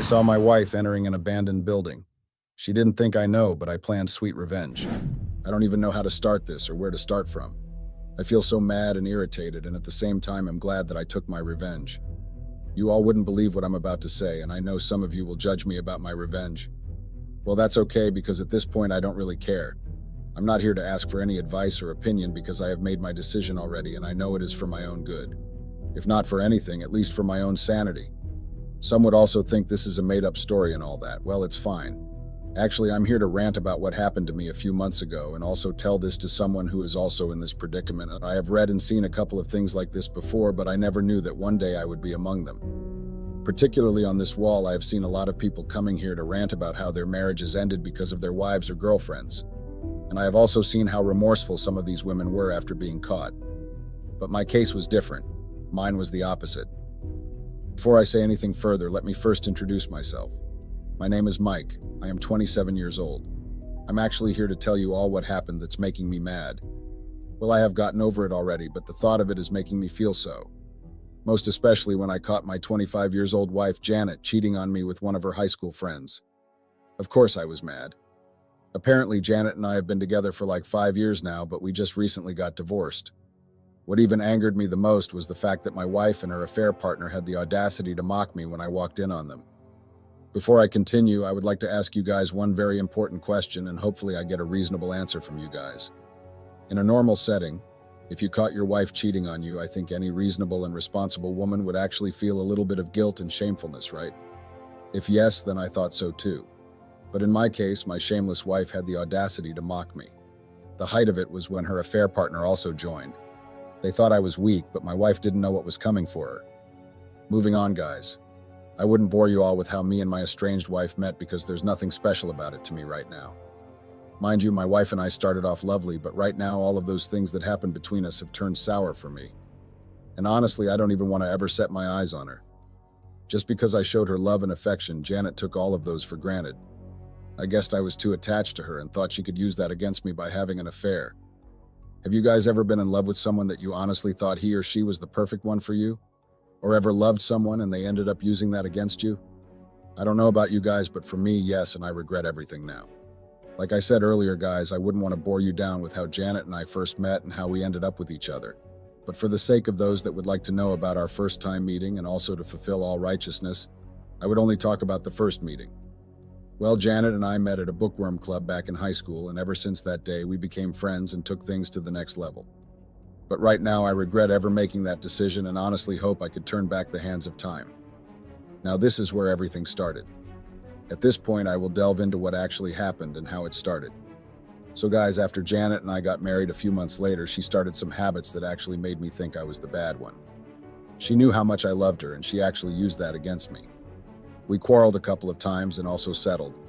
saw my wife entering an abandoned building. She didn't think I know, but I planned sweet revenge. I don't even know how to start this or where to start from. I feel so mad and irritated, and at the same time, I'm glad that I took my revenge. You all wouldn't believe what I'm about to say, and I know some of you will judge me about my revenge. Well, that's okay, because at this point, I don't really care. I'm not here to ask for any advice or opinion because I have made my decision already, and I know it is for my own good. If not for anything, at least for my own sanity. Some would also think this is a made-up story and all that. Well, it's fine. Actually, I'm here to rant about what happened to me a few months ago and also tell this to someone who is also in this predicament. I have read and seen a couple of things like this before, but I never knew that one day I would be among them. Particularly on this wall, I have seen a lot of people coming here to rant about how their marriages ended because of their wives or girlfriends. And I have also seen how remorseful some of these women were after being caught. But my case was different. Mine was the opposite. Before I say anything further, let me first introduce myself. My name is Mike. I am 27 years old. I'm actually here to tell you all what happened that's making me mad. Well, I have gotten over it already, but the thought of it is making me feel so. Most especially when I caught my 25 years old wife, Janet, cheating on me with one of her high school friends. Of course I was mad. Apparently, Janet and I have been together for like 5 years now, but we just recently got divorced. What even angered me the most was the fact that my wife and her affair partner had the audacity to mock me when I walked in on them. Before I continue, I would like to ask you guys one very important question, and hopefully I get a reasonable answer from you guys. In a normal setting, if you caught your wife cheating on you, I think any reasonable and responsible woman would actually feel a little bit of guilt and shamefulness, right? If yes, then I thought so too. But in my case, my shameless wife had the audacity to mock me. The height of it was when her affair partner also joined. They thought I was weak, but my wife didn't know what was coming for her. Moving on, guys. I wouldn't bore you all with how me and my estranged wife met because there's nothing special about it to me right now. Mind you, my wife and I started off lovely, but right now all of those things that happened between us have turned sour for me. And honestly, I don't even want to ever set my eyes on her. Just because I showed her love and affection, Janet took all of those for granted. I guessed I was too attached to her and thought she could use that against me by having an affair. Have you guys ever been in love with someone that you honestly thought he or she was the perfect one for you? Or ever loved someone and they ended up using that against you? I don't know about you guys, but for me, yes, and I regret everything now. Like I said earlier, guys, I wouldn't want to bore you down with how Janet and I first met and how we ended up with each other. But for the sake of those that would like to know about our first time meeting and also to fulfill all righteousness, I would only talk about the first meeting. Well, Janet and I met at a bookworm club back in high school, and ever since that day, we became friends and took things to the next level. But right now, I regret ever making that decision and honestly hope I could turn back the hands of time. Now, this is where everything started. At this point, I will delve into what actually happened and how it started. So guys, after Janet and I got married a few months later, she started some habits that actually made me think I was the bad one. She knew how much I loved her, and she actually used that against me. We quarreled a couple of times and also settled.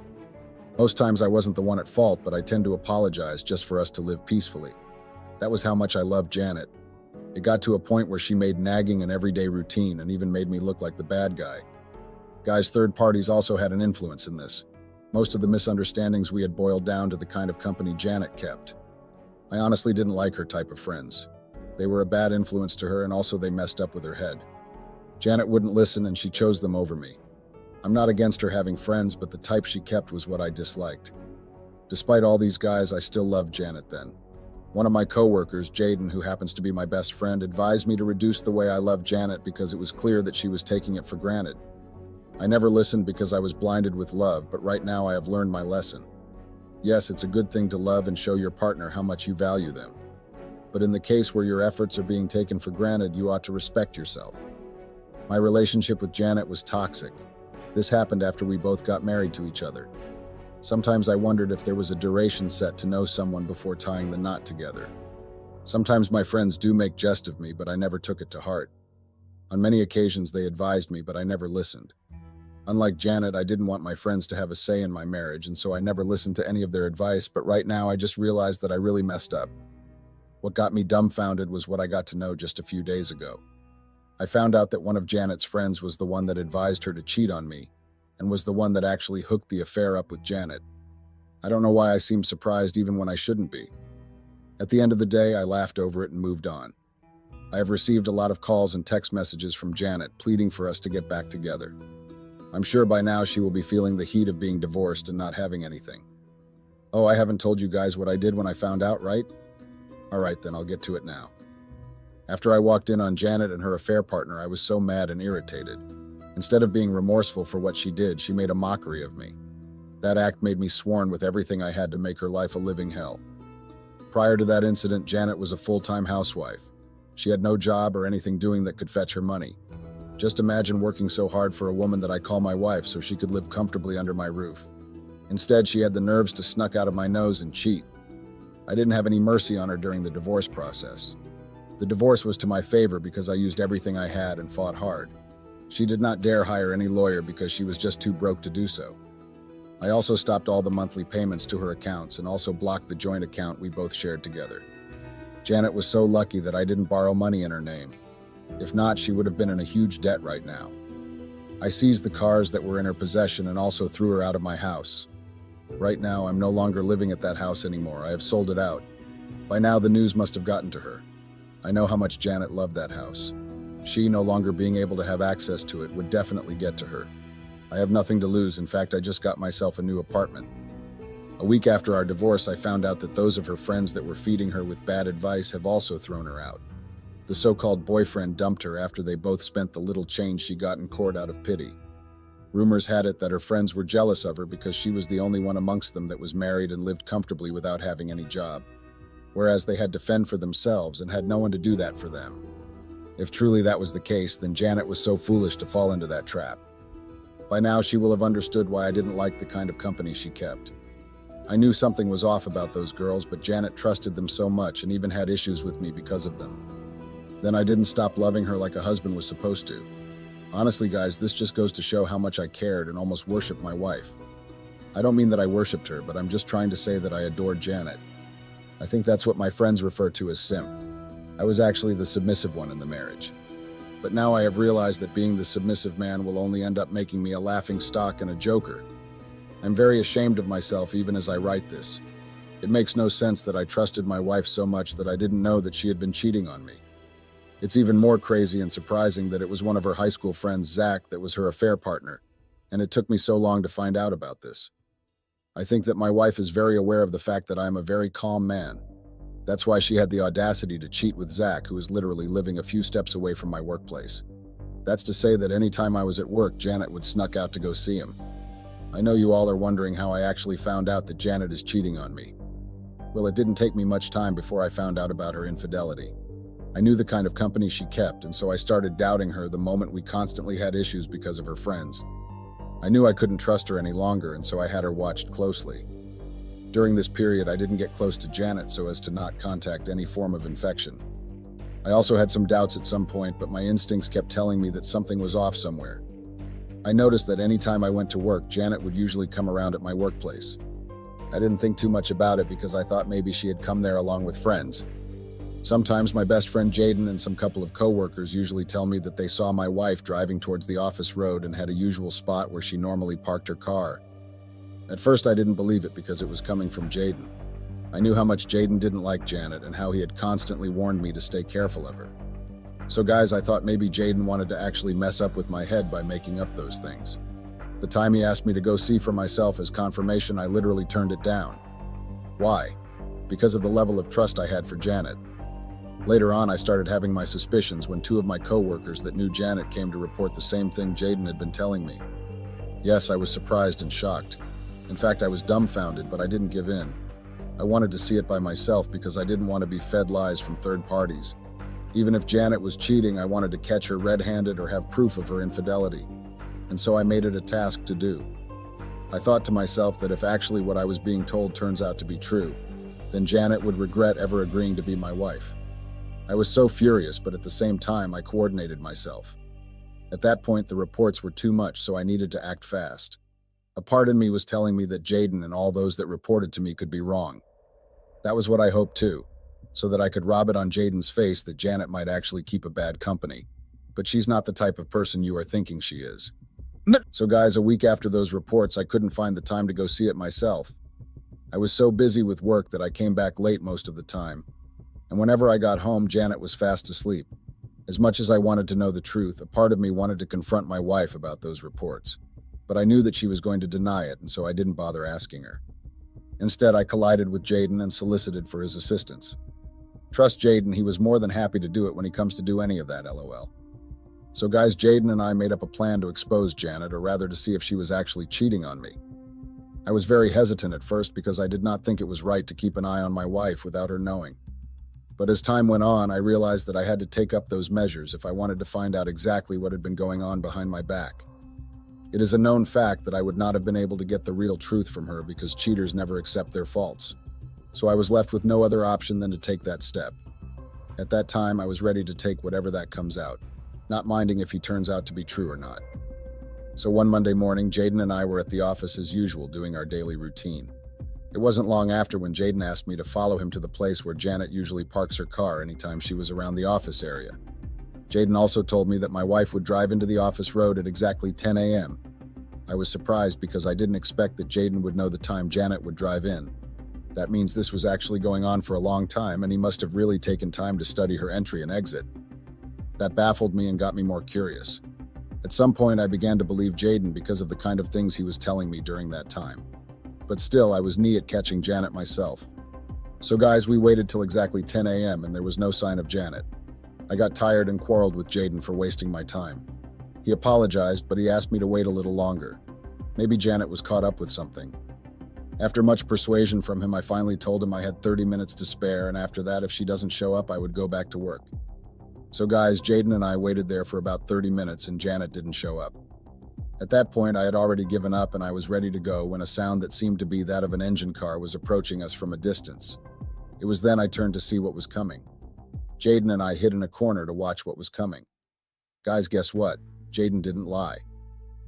Most times I wasn't the one at fault, but I tend to apologize just for us to live peacefully. That was how much I loved Janet. It got to a point where she made nagging an everyday routine and even made me look like the bad guy. Guys, third parties also had an influence in this. Most of the misunderstandings we had boiled down to the kind of company Janet kept. I honestly didn't like her type of friends. They were a bad influence to her, and also they messed up with her head. Janet wouldn't listen, and she chose them over me. I'm not against her having friends, but the type she kept was what I disliked. Despite all these guys, I still loved Janet then. One of my coworkers, Jaden, who happens to be my best friend, advised me to reduce the way I loved Janet because it was clear that she was taking it for granted. I never listened because I was blinded with love, but right now I have learned my lesson. Yes, it's a good thing to love and show your partner how much you value them. But in the case where your efforts are being taken for granted, you ought to respect yourself. My relationship with Janet was toxic. This happened after we both got married to each other. Sometimes I wondered if there was a duration set to know someone before tying the knot together. Sometimes my friends do make jest of me, but I never took it to heart. On many occasions they advised me, but I never listened. Unlike Janet, I didn't want my friends to have a say in my marriage, and so I never listened to any of their advice, but right now I just realized that I really messed up. What got me dumbfounded was what I got to know just a few days ago. I found out that one of Janet's friends was the one that advised her to cheat on me, and was the one that actually hooked the affair up with Janet. I don't know why I seem surprised even when I shouldn't be. At the end of the day, I laughed over it and moved on. I have received a lot of calls and text messages from Janet pleading for us to get back together. I'm sure by now she will be feeling the heat of being divorced and not having anything. Oh, I haven't told you guys what I did when I found out, right? All right, then I'll get to it now. After I walked in on Janet and her affair partner, I was so mad and irritated. Instead of being remorseful for what she did, she made a mockery of me. That act made me sworn with everything I had to make her life a living hell. Prior to that incident, Janet was a full-time housewife. She had no job or anything doing that could fetch her money. Just imagine working so hard for a woman that I call my wife so she could live comfortably under my roof. Instead, she had the nerves to snuck out of my nose and cheat. I didn't have any mercy on her during the divorce process. The divorce was to my favor because I used everything I had and fought hard. She did not dare hire any lawyer because she was just too broke to do so. I also stopped all the monthly payments to her accounts and also blocked the joint account we both shared together. Janet was so lucky that I didn't borrow money in her name. If not, she would have been in a huge debt right now. I seized the cars that were in her possession and also threw her out of my house. Right now, I'm no longer living at that house anymore. I have sold it out. By now, the news must have gotten to her. I know how much Janet loved that house. She, no longer being able to have access to it, would definitely get to her. I have nothing to lose. In fact, I just got myself a new apartment. A week after our divorce, I found out that those of her friends that were feeding her with bad advice have also thrown her out. The so-called boyfriend dumped her after they both spent the little change she got in court out of pity. Rumors had it that her friends were jealous of her because she was the only one amongst them that was married and lived comfortably without having any job, whereas they had to fend for themselves and had no one to do that for them. If truly that was the case, then Janet was so foolish to fall into that trap. By now, she will have understood why I didn't like the kind of company she kept. I knew something was off about those girls, but Janet trusted them so much and even had issues with me because of them. Then I didn't stop loving her like a husband was supposed to. Honestly, guys, this just goes to show how much I cared and almost worshipped my wife. I don't mean that I worshipped her, but I'm just trying to say that I adored Janet. I think that's what my friends refer to as simp. I was actually the submissive one in the marriage. But now I have realized that being the submissive man will only end up making me a laughing stock and a joker. I'm very ashamed of myself even as I write this. It makes no sense that I trusted my wife so much that I didn't know that she had been cheating on me. It's even more crazy and surprising that it was one of her high school friends, Zach, that was her affair partner, and it took me so long to find out about this. I think that my wife is very aware of the fact that I am a very calm man. That's why she had the audacity to cheat with Zach, who is literally living a few steps away from my workplace. That's to say that any time I was at work, Janet would snuck out to go see him. I know you all are wondering how I actually found out that Janet is cheating on me. Well, it didn't take me much time before I found out about her infidelity. I knew the kind of company she kept, and so I started doubting her the moment we constantly had issues because of her friends. I knew I couldn't trust her any longer, and so I had her watched closely. During this period, I didn't get close to Janet so as to not contact any form of infection. I also had some doubts at some point, but my instincts kept telling me that something was off somewhere. I noticed that any time I went to work, Janet would usually come around at my workplace. I didn't think too much about it because I thought maybe she had come there along with friends. Sometimes my best friend Jaden and some couple of coworkers usually tell me that they saw my wife driving towards the office road and had a usual spot where she normally parked her car. At first I didn't believe it because it was coming from Jaden. I knew how much Jaden didn't like Janet and how he had constantly warned me to stay careful of her. So guys, I thought maybe Jaden wanted to actually mess up with my head by making up those things. The time he asked me to go see for myself as confirmation, I literally turned it down. Why? Because of the level of trust I had for Janet. Later on, I started having my suspicions when two of my coworkers that knew Janet came to report the same thing Jaden had been telling me. Yes, I was surprised and shocked. In fact, I was dumbfounded, but I didn't give in. I wanted to see it by myself because I didn't want to be fed lies from third parties. Even if Janet was cheating, I wanted to catch her red-handed or have proof of her infidelity. And so I made it a task to do. I thought to myself that if actually what I was being told turns out to be true, then Janet would regret ever agreeing to be my wife. I was so furious, but at the same time, I coordinated myself. At that point, the reports were too much, so I needed to act fast. A part in me was telling me that Jaden and all those that reported to me could be wrong. That was what I hoped too, so that I could rob it on Jaden's face that Janet might actually keep a bad company. But she's not the type of person you are thinking she is. So guys, a week after those reports, I couldn't find the time to go see it myself. I was so busy with work that I came back late most of the time. And whenever I got home, Janet was fast asleep. As much as I wanted to know the truth, a part of me wanted to confront my wife about those reports. but I knew that she was going to deny it, and so I didn't bother asking her. Instead, I collided with Jaden and solicited for his assistance. Trust Jaden, he was more than happy to do it when he comes to do any of that, lol. So guys, Jaden and I made up a plan to expose Janet, or rather to see if she was actually cheating on me. I was very hesitant at first because I did not think it was right to keep an eye on my wife without her knowing. But as time went on, I realized that I had to take up those measures if I wanted to find out exactly what had been going on behind my back. It is a known fact that I would not have been able to get the real truth from her because cheaters never accept their faults. So I was left with no other option than to take that step. At that time, I was ready to take whatever that comes out, not minding if he turns out to be true or not. So one Monday morning, Jaden and I were at the office as usual doing our daily routine. It wasn't long after when Jaden asked me to follow him to the place where Janet usually parks her car anytime she was around the office area. Jaden also told me that my wife would drive into the office road at exactly 10 a.m. I was surprised because I didn't expect that Jaden would know the time Janet would drive in. That means this was actually going on for a long time, and he must have really taken time to study her entry and exit. That baffled me and got me more curious. At some point, I began to believe Jaden because of the kind of things he was telling me during that time. But still, I was knee at catching Janet myself. So guys, we waited till exactly 10 a.m. and there was no sign of Janet. I got tired and quarreled with Jaden for wasting my time. He apologized, but he asked me to wait a little longer. Maybe Janet was caught up with something. After much persuasion from him, I finally told him I had 30 minutes to spare, and after that, if she doesn't show up, I would go back to work. So guys, Jaden and I waited there for about 30 minutes and Janet didn't show up. At that point, I had already given up and I was ready to go when a sound that seemed to be that of an engine car was approaching us from a distance. It was then I turned to see what was coming. Jaden and I hid in a corner to watch what was coming. Guys, guess what? Jaden didn't lie.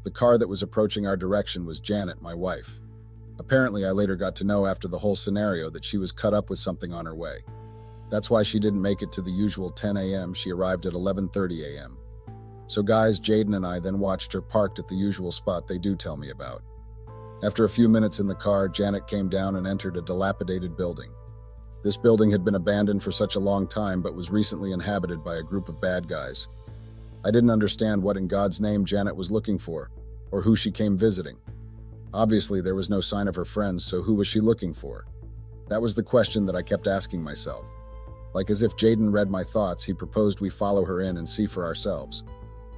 The car that was approaching our direction was Janet, my wife. Apparently, I later got to know after the whole scenario that she was cut up with something on her way. That's why she didn't make it to the usual 10 a.m. She arrived at 11:30 a.m. So guys, Jaden and I then watched her parked at the usual spot they do tell me about. After a few minutes in the car, Janet came down and entered a dilapidated building. This building had been abandoned for such a long time but was recently inhabited by a group of bad guys. I didn't understand what in God's name Janet was looking for, or who she came visiting. Obviously, there was no sign of her friends, so who was she looking for? That was the question that I kept asking myself. Like as if Jaden read my thoughts, he proposed we follow her in and see for ourselves.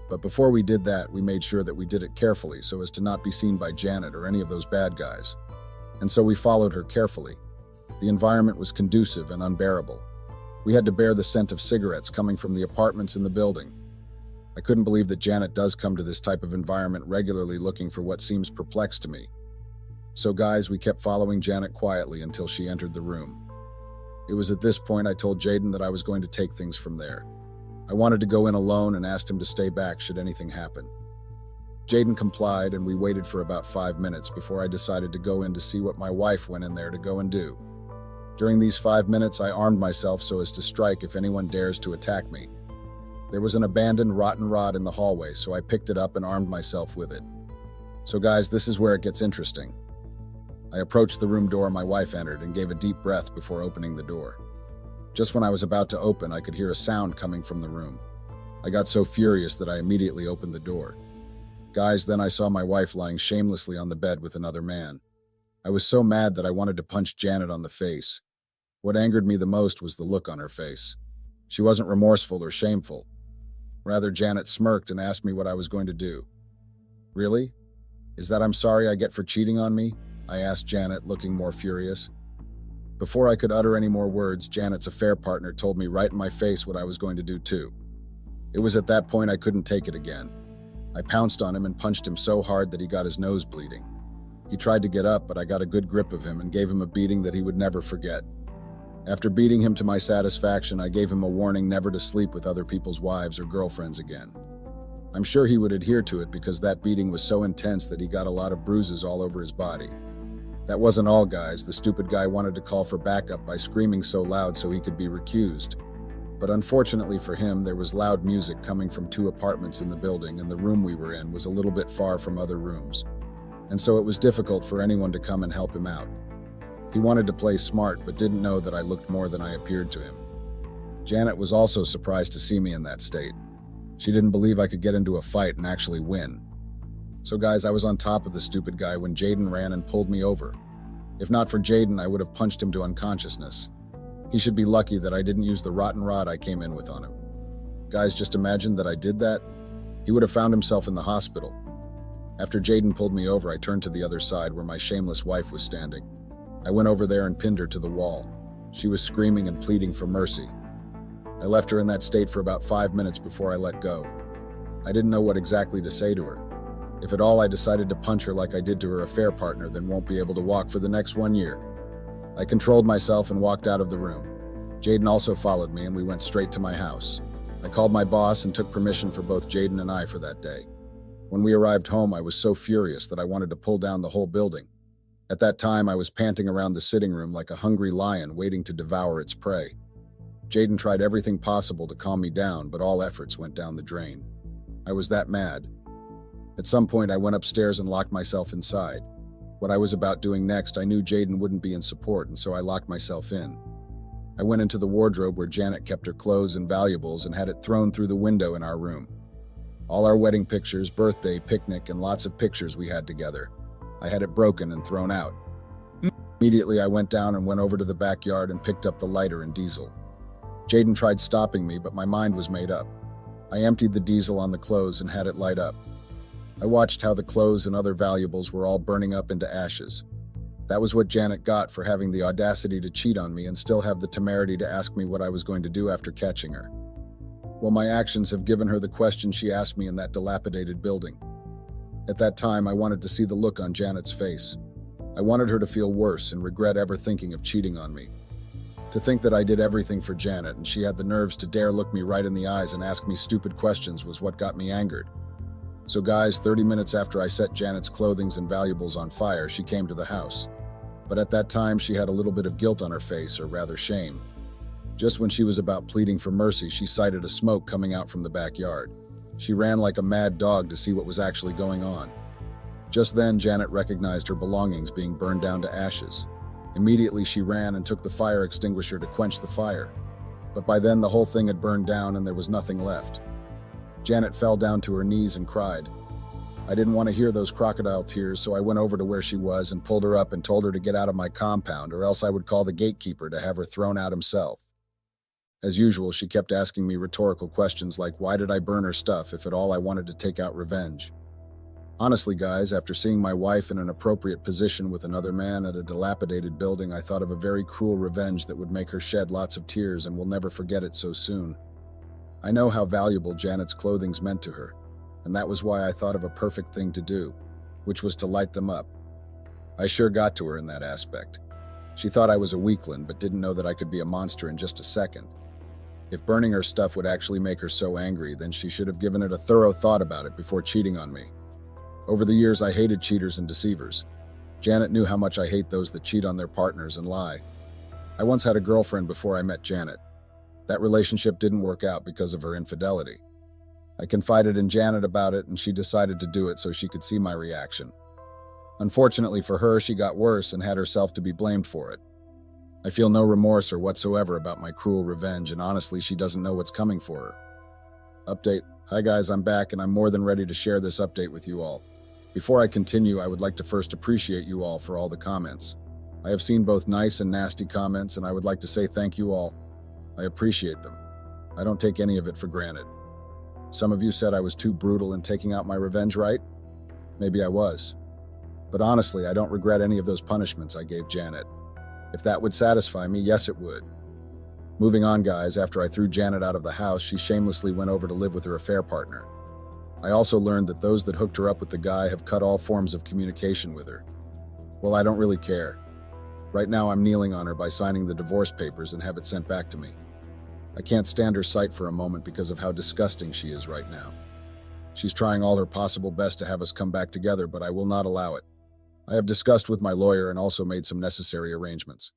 But before we did that, we made sure that we did it carefully so as to not be seen by Janet or any of those bad guys. And so we followed her carefully. The environment was conducive and unbearable. We had to bear the scent of cigarettes coming from the apartments in the building. I couldn't believe that Janet does come to this type of environment regularly looking for what seems perplexed to me. So guys, we kept following Janet quietly until she entered the room. It was at this point I told Jaden that I was going to take things from there. I wanted to go in alone and asked him to stay back should anything happen. Jaden complied and we waited for about 5 minutes before I decided to go in to see what my wife went in there to go and do. During these 5 minutes, I armed myself so as to strike if anyone dares to attack me. There was an abandoned rotten rod in the hallway, so I picked it up and armed myself with it. So guys, this is where it gets interesting. I approached the room door my wife entered and gave a deep breath before opening the door. Just when I was about to open, I could hear a sound coming from the room. I got so furious that I immediately opened the door. Guys, then I saw my wife lying shamelessly on the bed with another man. I was so mad that I wanted to punch Janet on the face. What angered me the most was the look on her face. She wasn't remorseful or shameful. Rather, Janet smirked and asked me what I was going to do. Really? Is that I'm sorry I get for cheating on me? I asked Janet, looking more furious. Before I could utter any more words, Janet's affair partner told me right in my face what I was going to do too. It was at that point I couldn't take it again. I pounced on him and punched him so hard that he got his nose bleeding. He tried to get up, but I got a good grip of him and gave him a beating that he would never forget. After beating him to my satisfaction, I gave him a warning never to sleep with other people's wives or girlfriends again. I'm sure he would adhere to it because that beating was so intense that he got a lot of bruises all over his body. That wasn't all, guys. The stupid guy wanted to call for backup by screaming so loud so he could be recused. But unfortunately for him, there was loud music coming from 2 apartments in the building, and the room we were in was a little bit far from other rooms. And so it was difficult for anyone to come and help him out. He wanted to play smart, but didn't know that I looked more than I appeared to him. Janet was also surprised to see me in that state. She didn't believe I could get into a fight and actually win. So guys, I was on top of the stupid guy when Jaden ran and pulled me over. If not for Jaden, I would have punched him to unconsciousness. He should be lucky that I didn't use the rotten rod I came in with on him. Guys, just imagine that I did that. He would have found himself in the hospital. After Jaden pulled me over, I turned to the other side where my shameless wife was standing. I went over there and pinned her to the wall. She was screaming and pleading for mercy. I left her in that state for about 5 minutes before I let go. I didn't know what exactly to say to her. If at all I decided to punch her like I did to her affair partner, then won't be able to walk for the next 1 year. I controlled myself and walked out of the room. Jaden also followed me and we went straight to my house. I called my boss and took permission for both Jaden and I for that day. When we arrived home, I was so furious that I wanted to pull down the whole building. At that time, I was panting around the sitting room like a hungry lion waiting to devour its prey. Jaden tried everything possible to calm me down, but all efforts went down the drain. I was that mad. At some point, I went upstairs and locked myself inside. What I was about doing next, I knew Jaden wouldn't be in support, and so I locked myself in. I went into the wardrobe where Janet kept her clothes and valuables and had it thrown through the window in our room. All our wedding pictures, birthday, picnic, and lots of pictures we had together. I had it broken and thrown out. Immediately, I went down and went over to the backyard and picked up the lighter and diesel. Jaden tried stopping me, but my mind was made up. I emptied the diesel on the clothes and had it light up. I watched how the clothes and other valuables were all burning up into ashes. That was what Janet got for having the audacity to cheat on me and still have the temerity to ask me what I was going to do after catching her. Well, my actions have given her the question she asked me in that dilapidated building. At that time, I wanted to see the look on Janet's face. I wanted her to feel worse and regret ever thinking of cheating on me. To think that I did everything for Janet and she had the nerves to dare look me right in the eyes and ask me stupid questions was what got me angered. So guys, 30 minutes after I set Janet's clothing and valuables on fire, she came to the house. But at that time, she had a little bit of guilt on her face, or rather shame. Just when she was about pleading for mercy, she sighted a smoke coming out from the backyard. She ran like a mad dog to see what was actually going on. Just then, Janet recognized her belongings being burned down to ashes. Immediately, she ran and took the fire extinguisher to quench the fire. But by then, the whole thing had burned down and there was nothing left. Janet fell down to her knees and cried. I didn't want to hear those crocodile tears, so I went over to where she was and pulled her up and told her to get out of my compound, or else I would call the gatekeeper to have her thrown out himself. As usual, she kept asking me rhetorical questions like, why did I burn her stuff if at all I wanted to take out revenge? Honestly, guys, after seeing my wife in an appropriate position with another man at a dilapidated building, I thought of a very cruel revenge that would make her shed lots of tears and will never forget it so soon. I know how valuable Janet's clothing's meant to her, and that was why I thought of a perfect thing to do, which was to light them up. I sure got to her in that aspect. She thought I was a weakling, but didn't know that I could be a monster in just a second. If burning her stuff would actually make her so angry, then she should have given it a thorough thought about it before cheating on me. Over the years, I hated cheaters and deceivers. Janet knew how much I hate those that cheat on their partners and lie. I once had a girlfriend before I met Janet. That relationship didn't work out because of her infidelity. I confided in Janet about it, and she decided to do it so she could see my reaction. Unfortunately for her, she got worse and had herself to be blamed for it. I feel no remorse or whatsoever about my cruel revenge, and honestly, she doesn't know what's coming for her. Update. Hi guys, I'm back, and I'm more than ready to share this update with you all. Before I continue, I would like to first appreciate you all for all the comments. I have seen both nice and nasty comments, and I would like to say thank you all. I appreciate them. I don't take any of it for granted. Some of you said I was too brutal in taking out my revenge, right? Maybe I was. But honestly, I don't regret any of those punishments I gave Janet. If that would satisfy me, yes it would. Moving on, guys, after I threw Janet out of the house, she shamelessly went over to live with her affair partner. I also learned that those that hooked her up with the guy have cut all forms of communication with her. Well, I don't really care. Right now, I'm kneeling on her by signing the divorce papers and have it sent back to me. I can't stand her sight for a moment because of how disgusting she is right now. She's trying all her possible best to have us come back together, but I will not allow it. I have discussed with my lawyer and also made some necessary arrangements.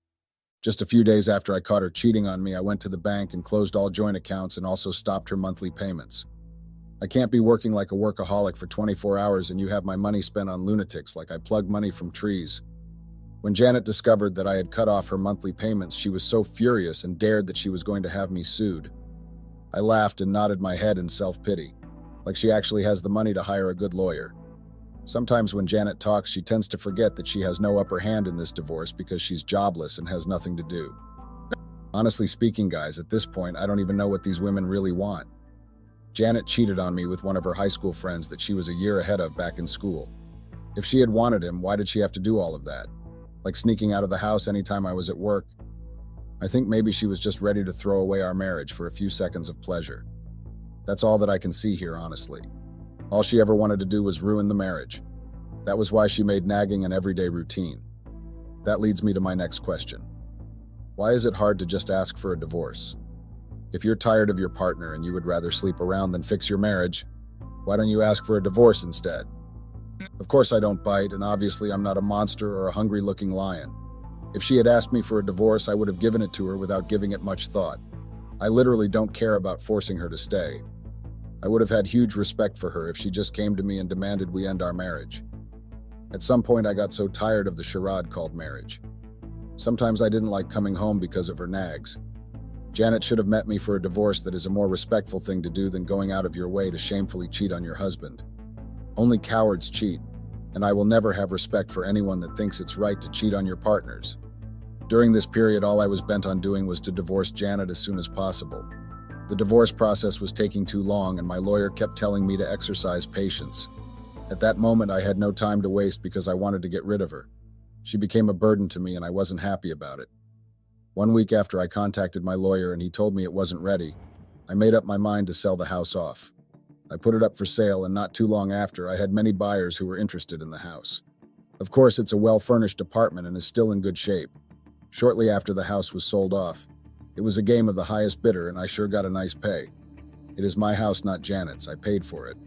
Just a few days after I caught her cheating on me, I went to the bank and closed all joint accounts and also stopped her monthly payments. I can't be working like a workaholic for 24 hours and you have my money spent on lunatics like I plug money from trees. When Janet discovered that I had cut off her monthly payments, she was so furious and dared that she was going to have me sued. I laughed and nodded my head in self-pity, like she actually has the money to hire a good lawyer. Sometimes when Janet talks, she tends to forget that she has no upper hand in this divorce because she's jobless and has nothing to do. Honestly speaking, guys, at this point, I don't even know what these women really want. Janet cheated on me with one of her high school friends that she was a year ahead of back in school. If she had wanted him, why did she have to do all of that? Like sneaking out of the house anytime I was at work? I think maybe she was just ready to throw away our marriage for a few seconds of pleasure. That's all that I can see here, honestly. All she ever wanted to do was ruin the marriage. That was why she made nagging an everyday routine. That leads me to my next question. Why is it hard to just ask for a divorce? If you're tired of your partner and you would rather sleep around than fix your marriage, why don't you ask for a divorce instead? Of course I don't bite, and obviously I'm not a monster or a hungry-looking lion. If she had asked me for a divorce, I would have given it to her without giving it much thought. I literally don't care about forcing her to stay. I would have had huge respect for her if she just came to me and demanded we end our marriage. At some point, I got so tired of the charade called marriage. Sometimes I didn't like coming home because of her nags. Janet should have met me for a divorce. That is a more respectful thing to do than going out of your way to shamefully cheat on your husband. Only cowards cheat, and I will never have respect for anyone that thinks it's right to cheat on your partners. During this period, all I was bent on doing was to divorce Janet as soon as possible. The divorce process was taking too long, and my lawyer kept telling me to exercise patience. At that moment, I had no time to waste because I wanted to get rid of her. She became a burden to me, and I wasn't happy about it. 1 week after I contacted my lawyer and he told me it wasn't ready, I made up my mind to sell the house off. I put it up for sale, and not too long after, I had many buyers who were interested in the house. Of course, it's a well-furnished apartment and is still in good shape. Shortly after the house was sold off, it was a game of the highest bidder, and I sure got a nice pay. It is my house, not Janet's. I paid for it.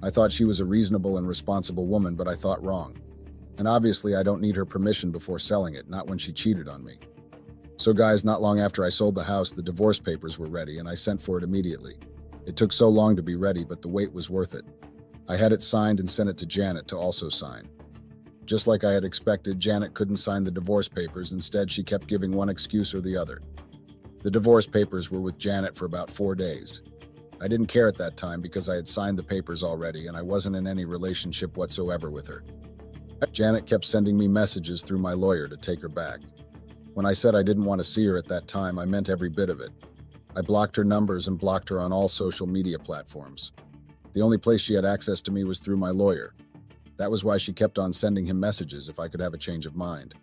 I thought she was a reasonable and responsible woman, but I thought wrong. And obviously, I don't need her permission before selling it, not when she cheated on me. So guys, not long after I sold the house, the divorce papers were ready, and I sent for it immediately. It took so long to be ready, but the wait was worth it. I had it signed and sent it to Janet to also sign. Just like I had expected, Janet couldn't sign the divorce papers. Instead, she kept giving one excuse or the other. The divorce papers were with Janet for about 4 days. I didn't care at that time because I had signed the papers already and I wasn't in any relationship whatsoever with her. Janet kept sending me messages through my lawyer to take her back. When I said I didn't want to see her at that time, I meant every bit of it. I blocked her numbers and blocked her on all social media platforms. The only place she had access to me was through my lawyer. That was why she kept on sending him messages if I could have a change of mind.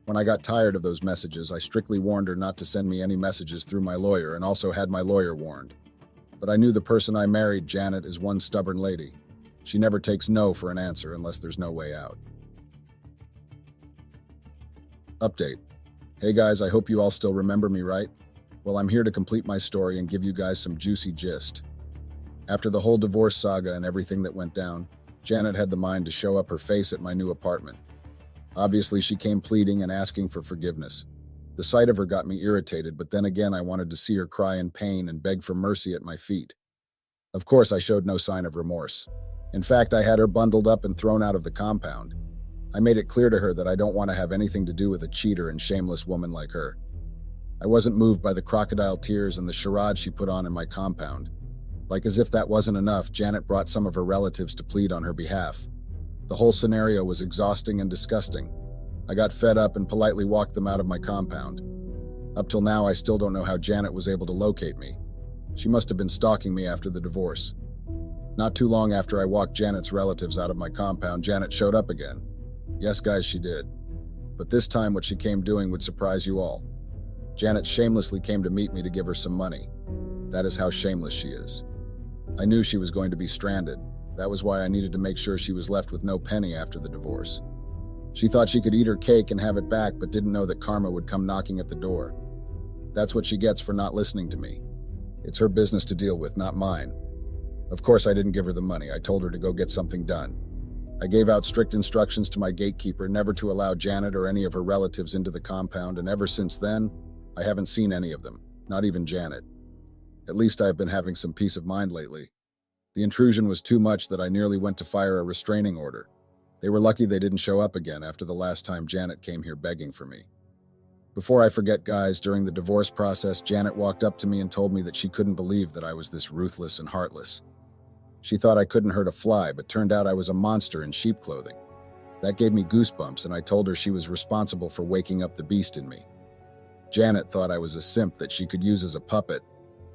When I got tired of those messages, I strictly warned her not to send me any messages through my lawyer and also had my lawyer warned. But I knew the person I married, Janet, is one stubborn lady. She never takes no for an answer unless there's no way out. Update. Hey guys, I hope you all still remember me, right? Well, I'm here to complete my story and give you guys some juicy gist. After the whole divorce saga and everything that went down, Janet had the mind to show up her face at my new apartment. Obviously, she came pleading and asking for forgiveness. The sight of her got me irritated, but then again, I wanted to see her cry in pain and beg for mercy at my feet. Of course, I showed no sign of remorse. In fact, I had her bundled up and thrown out of the compound. I made it clear to her that I don't want to have anything to do with a cheater and shameless woman like her. I wasn't moved by the crocodile tears and the charade she put on in my compound. Like as if that wasn't enough, Janet brought some of her relatives to plead on her behalf. The whole scenario was exhausting and disgusting. I got fed up and politely walked them out of my compound. Up till now, I still don't know how Janet was able to locate me. She must have been stalking me after the divorce. Not too long after I walked Janet's relatives out of my compound, Janet showed up again. Yes, guys, she did. But this time, what she came doing would surprise you all. Janet shamelessly came to meet me to give her some money. That is how shameless she is. I knew she was going to be stranded. That was why I needed to make sure she was left with no penny after the divorce. She thought she could eat her cake and have it back, but didn't know that karma would come knocking at the door. That's what she gets for not listening to me. It's her business to deal with, not mine. Of course, I didn't give her the money. I told her to go get something done. I gave out strict instructions to my gatekeeper never to allow Janet or any of her relatives into the compound, and ever since then, I haven't seen any of them, not even Janet. At least I have been having some peace of mind lately. The intrusion was too much that I nearly went to fire a restraining order. They were lucky they didn't show up again after the last time Janet came here begging for me. Before I forget, guys, during the divorce process, Janet walked up to me and told me that she couldn't believe that I was this ruthless and heartless. She thought I couldn't hurt a fly, but turned out I was a monster in sheep clothing. That gave me goosebumps, and I told her she was responsible for waking up the beast in me. Janet thought I was a simp that she could use as a puppet.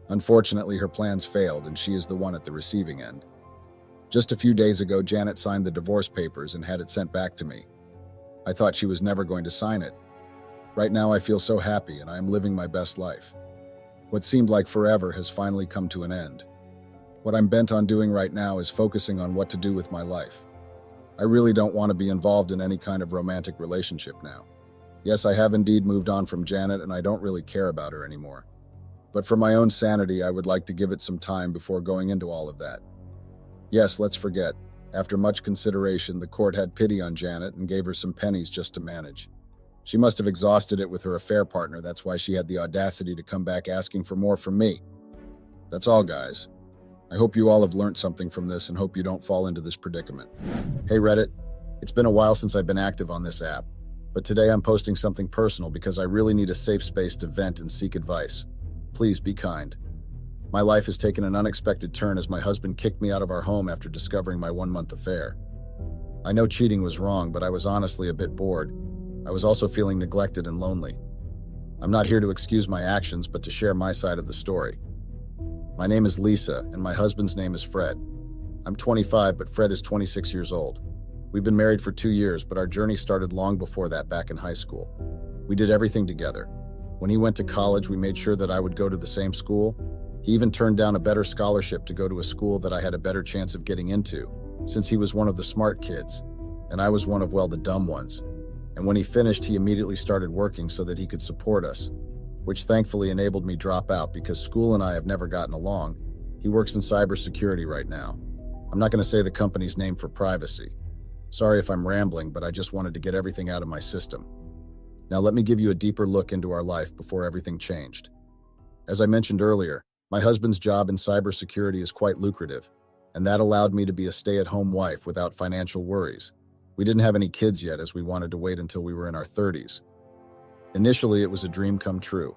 Unfortunately, her plans failed, and she is the one at the receiving end. Just a few days ago, Janet signed the divorce papers and had it sent back to me. I thought she was never going to sign it. Right now, I feel so happy, and I am living my best life. What seemed like forever has finally come to an end. What I'm bent on doing right now is focusing on what to do with my life. I really don't want to be involved in any kind of romantic relationship now. Yes, I have indeed moved on from Janet, and I don't really care about her anymore. But for my own sanity, I would like to give it some time before going into all of that. Yes, let's forget. After much consideration, the court had pity on Janet and gave her some pennies just to manage. She must have exhausted it with her affair partner. That's why she had the audacity to come back asking for more from me. That's all, guys. I hope you all have learned something from this and hope you don't fall into this predicament. Hey Reddit, it's been a while since I've been active on this app, but today I'm posting something personal because I really need a safe space to vent and seek advice. Please be kind. My life has taken an unexpected turn as my husband kicked me out of our home after discovering my 1-month affair. I know cheating was wrong, but I was honestly a bit bored. I was also feeling neglected and lonely. I'm not here to excuse my actions, but to share my side of the story. My name is Lisa, and my husband's name is Fred. I'm 25, but Fred is 26 years old. We've been married for 2 years, but our journey started long before that, back in high school. We did everything together. When he went to college, we made sure that I would go to the same school. He even turned down a better scholarship to go to a school that I had a better chance of getting into, since he was one of the smart kids, and I was one of, well, the dumb ones. And when he finished, he immediately started working so that he could support us, which thankfully enabled me drop out because school and I have never gotten along. He works in cybersecurity right now. I'm not going to say the company's name for privacy. Sorry if I'm rambling, but I just wanted to get everything out of my system. Now let me give you a deeper look into our life before everything changed. As I mentioned earlier, my husband's job in cybersecurity is quite lucrative, and that allowed me to be a stay-at-home wife without financial worries. We didn't have any kids yet, as we wanted to wait until we were in our 30s. Initially, it was a dream come true.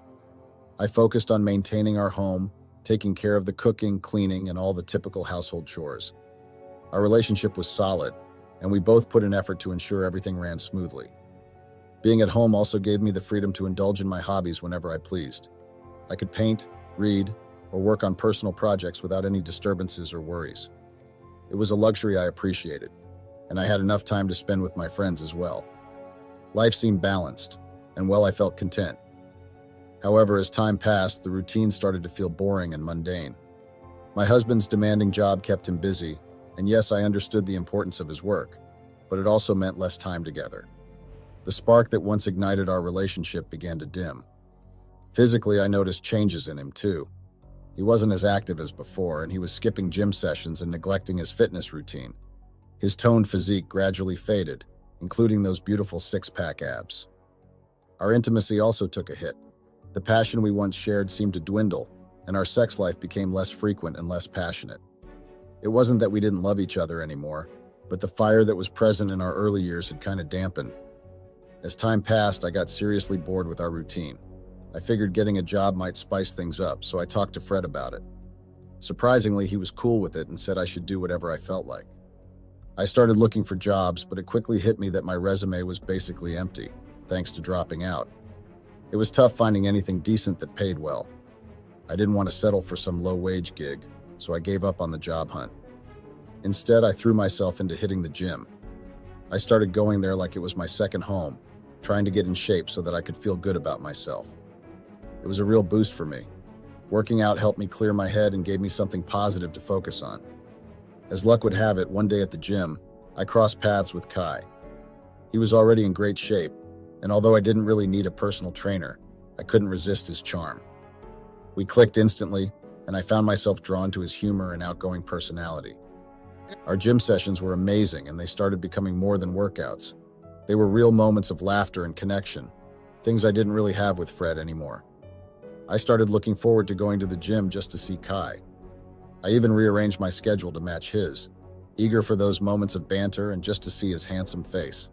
I focused on maintaining our home, taking care of the cooking, cleaning, and all the typical household chores. Our relationship was solid, and we both put in effort to ensure everything ran smoothly. Being at home also gave me the freedom to indulge in my hobbies whenever I pleased. I could paint, read, or work on personal projects without any disturbances or worries. It was a luxury I appreciated, and I had enough time to spend with my friends as well. Life seemed balanced, and well, I felt content. However, as time passed, the routine started to feel boring and mundane. My husband's demanding job kept him busy, and yes, I understood the importance of his work, but it also meant less time together. The spark that once ignited our relationship began to dim. Physically, I noticed changes in him too. He wasn't as active as before, and he was skipping gym sessions and neglecting his fitness routine. His toned physique gradually faded, including those beautiful six-pack abs. Our intimacy also took a hit. The passion we once shared seemed to dwindle, and our sex life became less frequent and less passionate. It wasn't that we didn't love each other anymore, but the fire that was present in our early years had kind of dampened. As time passed, I got seriously bored with our routine. I figured getting a job might spice things up, so I talked to Fred about it. Surprisingly, he was cool with it and said I should do whatever I felt like. I started looking for jobs, but it quickly hit me that my resume was basically empty, thanks to dropping out. It was tough finding anything decent that paid well. I didn't want to settle for some low-wage gig, so I gave up on the job hunt. Instead, I threw myself into hitting the gym. I started going there like it was my second home, trying to get in shape so that I could feel good about myself. It was a real boost for me. Working out helped me clear my head and gave me something positive to focus on. As luck would have it, one day at the gym, I crossed paths with Kai. He was already in great shape, and although I didn't really need a personal trainer, I couldn't resist his charm. We clicked instantly, and I found myself drawn to his humor and outgoing personality. Our gym sessions were amazing, and they started becoming more than workouts. They were real moments of laughter and connection, things I didn't really have with Fred anymore. I started looking forward to going to the gym just to see Kai. I even rearranged my schedule to match his, eager for those moments of banter and just to see his handsome face.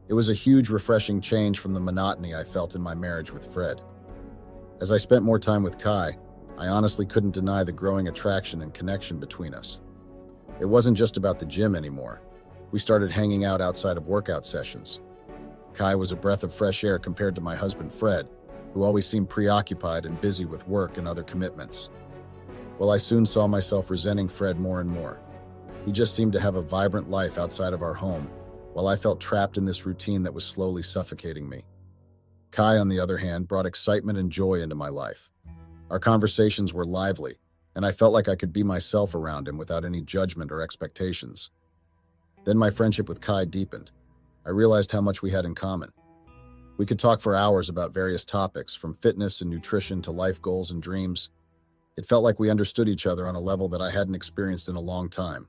It was a huge, refreshing change from the monotony I felt in my marriage with Fred. As I spent more time with Kai, I honestly couldn't deny the growing attraction and connection between us. It wasn't just about the gym anymore. We started hanging out outside of workout sessions. Kai was a breath of fresh air compared to my husband Fred, who always seemed preoccupied and busy with work and other commitments. Well, I soon saw myself resenting Fred more and more. He just seemed to have a vibrant life outside of our home, while I felt trapped in this routine that was slowly suffocating me. Kai, on the other hand, brought excitement and joy into my life. Our conversations were lively, and I felt like I could be myself around him without any judgment or expectations. Then my friendship with Kai deepened. I realized how much we had in common. We could talk for hours about various topics, from fitness and nutrition to life goals and dreams. It felt like we understood each other on a level that I hadn't experienced in a long time.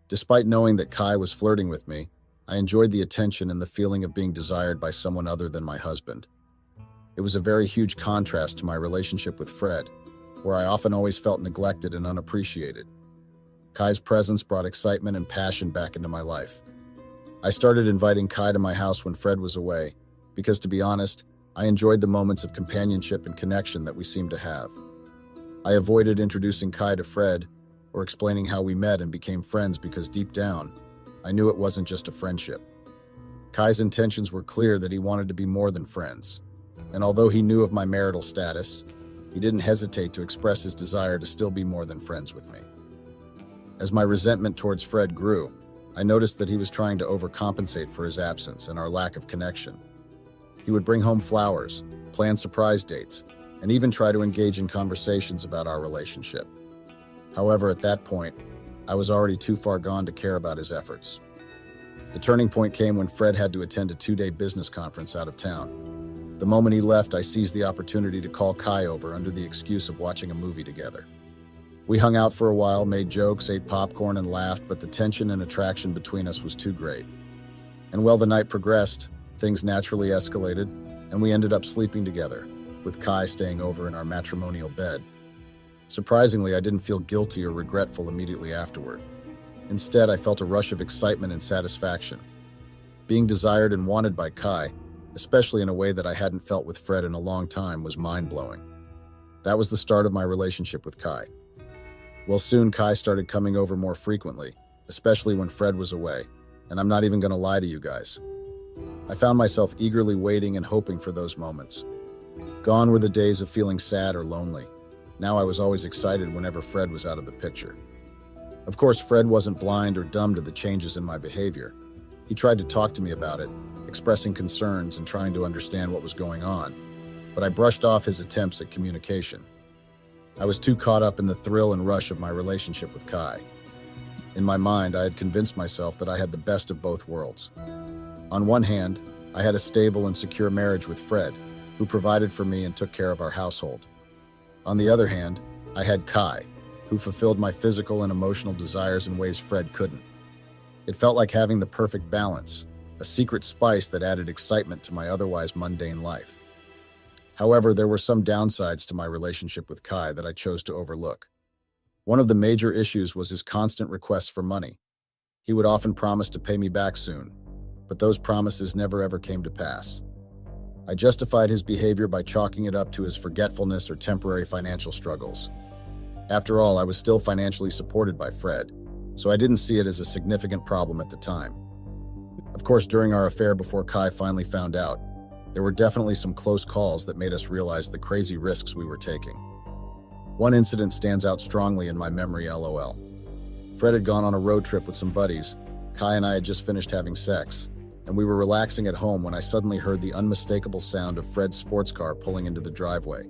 Despite knowing that Kai was flirting with me, I enjoyed the attention and the feeling of being desired by someone other than my husband. It was a very huge contrast to my relationship with Fred, where I often always felt neglected and unappreciated. Kai's presence brought excitement and passion back into my life. I started inviting Kai to my house when Fred was away, because to be honest, I enjoyed the moments of companionship and connection that we seemed to have. I avoided introducing Kai to Fred or explaining how we met and became friends because deep down, I knew it wasn't just a friendship. Kai's intentions were clear that he wanted to be more than friends. And although he knew of my marital status, he didn't hesitate to express his desire to still be more than friends with me. As my resentment towards Fred grew, I noticed that he was trying to overcompensate for his absence and our lack of connection. He would bring home flowers, plan surprise dates, and even try to engage in conversations about our relationship. However, at that point, I was already too far gone to care about his efforts. The turning point came when Fred had to attend a 2-day business conference out of town. The moment he left, I seized the opportunity to call Kai over under the excuse of watching a movie together. We hung out for a while, made jokes, ate popcorn, and laughed, but the tension and attraction between us was too great. And while the night progressed, things naturally escalated, and we ended up sleeping together, with Kai staying over in our matrimonial bed. Surprisingly, I didn't feel guilty or regretful immediately afterward. Instead, I felt a rush of excitement and satisfaction. Being desired and wanted by Kai, especially in a way that I hadn't felt with Fred in a long time, was mind-blowing. That was the start of my relationship with Kai. Well, soon Kai started coming over more frequently, especially when Fred was away, and I'm not even going to lie to you guys. I found myself eagerly waiting and hoping for those moments. Gone were the days of feeling sad or lonely. Now I was always excited whenever Fred was out of the picture. Of course, Fred wasn't blind or dumb to the changes in my behavior. He tried to talk to me about it, expressing concerns and trying to understand what was going on, but I brushed off his attempts at communication. I was too caught up in the thrill and rush of my relationship with Kai. In my mind, I had convinced myself that I had the best of both worlds. On one hand, I had a stable and secure marriage with Fred, who provided for me and took care of our household. On the other hand, I had Kai, who fulfilled my physical and emotional desires in ways Fred couldn't. It felt like having the perfect balance, a secret spice that added excitement to my otherwise mundane life. However, there were some downsides to my relationship with Kai that I chose to overlook. One of the major issues was his constant requests for money. He would often promise to pay me back soon, but those promises never ever came to pass. I justified his behavior by chalking it up to his forgetfulness or temporary financial struggles. After all, I was still financially supported by Fred, so I didn't see it as a significant problem at the time. Of course, during our affair before Kai finally found out, there were definitely some close calls that made us realize the crazy risks we were taking. One incident stands out strongly in my memory, LOL. Fred had gone on a road trip with some buddies. Kai and I had just finished having sex, and we were relaxing at home when I suddenly heard the unmistakable sound of Fred's sports car pulling into the driveway.